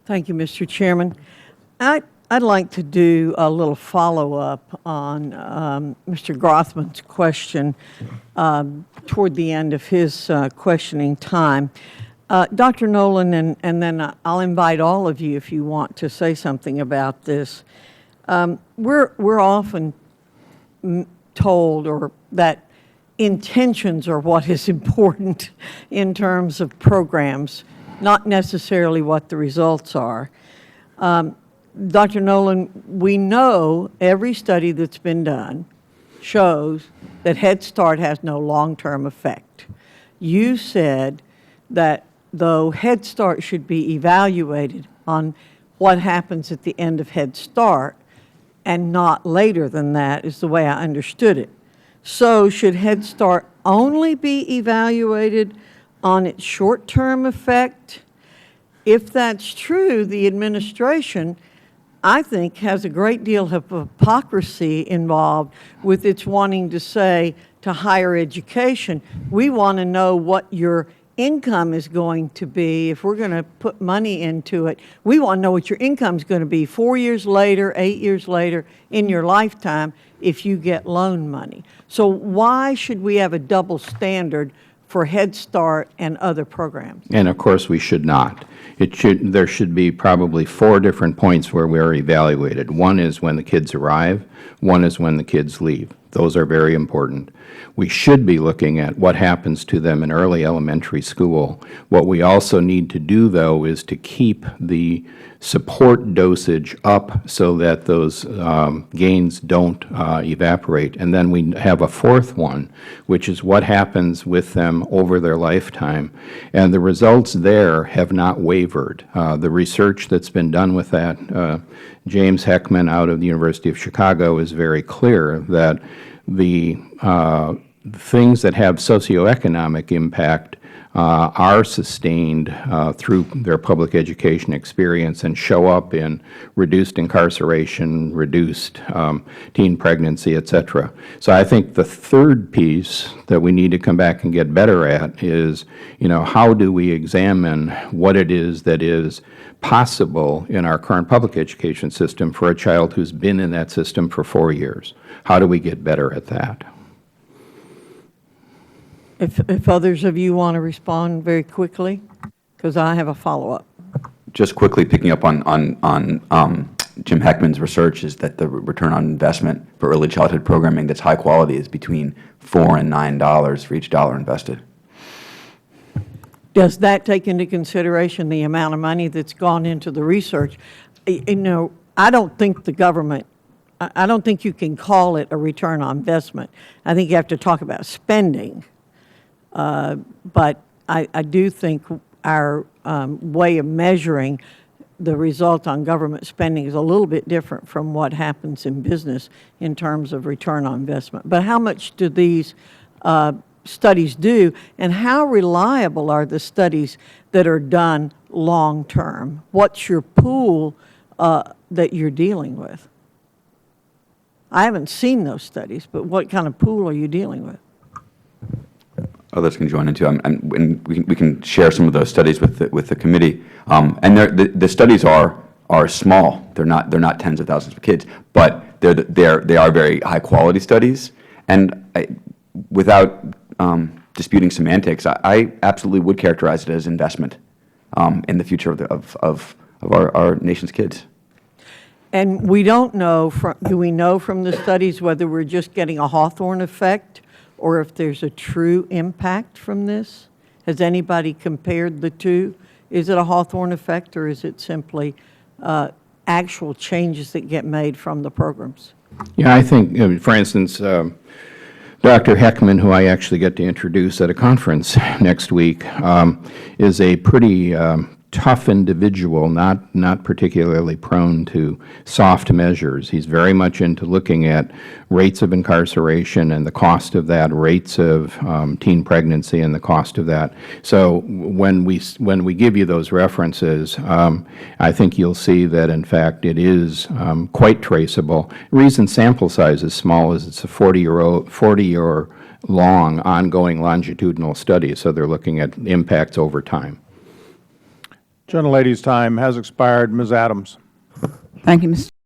Thank you, Mr. Chairman. I'd like to do a little follow-up on Mr. Grothman's question toward the end of his questioning time. Dr. Nolan, and then I'll invite all of you if you want to say something about this. We're often told or that intentions are what is important in terms of programs, not necessarily what the results are. Dr. Nolan, we know every study that's been done shows that Head Start has no long-term effect. You said that though Head Start should be evaluated on what happens at the end of Head Start and not later than that is the way I understood it. So should Head Start only be evaluated on its short-term effect? If that's true, the administration, I think, has a great deal of hypocrisy involved with its wanting to say to higher education, we want to know what your income is going to be. If we're going to put money into it, we want to know what your income is going to be 4 years later, 8 years later in your lifetime if you get loan money. So why should we have a double standard for Head Start and other programs? And of course we should not. There should be probably 4 different points where we are evaluated. One is when the kids arrive. One is when the kids leave. Those are very important. We should be looking at what happens to them in early elementary school. What we also need to do, though, is to keep the support dosage up so that those gains don't evaporate. And then we have a 4th one, which is what happens with them over their lifetime. And the results there have not wavered. The research that's been done with that, James Heckman out of the University of Chicago is very clear that the things that have socioeconomic impact are sustained through their public education experience and show up in reduced incarceration, reduced teen pregnancy, et cetera. So I think the 3rd piece that we need to come back and get better at is, how do we examine what it is that is possible in our current public education system for a child who's been in that system for 4 years? How do we get better at that? If others of you want to respond very quickly, because I have a follow-up. Just quickly picking up on Jim Heckman's research is that the return on investment for early childhood programming that's high quality is between $4 and $9 for each dollar invested. Does that take into consideration the amount of money that's gone into the research? I don't think the government, I don't think you can call it a return on investment. I think you have to talk about spending. But I do think our way of measuring the result on government spending is a little bit different from what happens in business in terms of return on investment. But how much do these studies do, and how reliable are the studies that are done long term? What's your pool that you're dealing with? I haven't seen those studies, but what kind of pool are you dealing with? Others can join in too, and we can share some of those studies with the committee. And the studies are small. They're not tens of thousands of kids, but they are very high quality studies. And without disputing semantics, I absolutely would characterize it as investment in the future of our nation's kids. And we don't know, do we know from the studies whether we're just getting a Hawthorne effect or if there's a true impact from this? Has anybody compared the two? Is it a Hawthorne effect, or is it simply actual changes that get made from the programs? Yeah, I think, for instance, Dr. Heckman, who I actually get to introduce at a conference next week, is a pretty tough individual, not particularly prone to soft measures. He's very much into looking at rates of incarceration and the cost of that, rates of teen pregnancy and the cost of that. So when we give you those references, I think you'll see that in fact it is quite traceable. The reason sample size is small is it's a 40-year long ongoing longitudinal study, so they're looking at impacts over time. Gentlelady's time has expired. Ms. Adams. Thank you, Mr.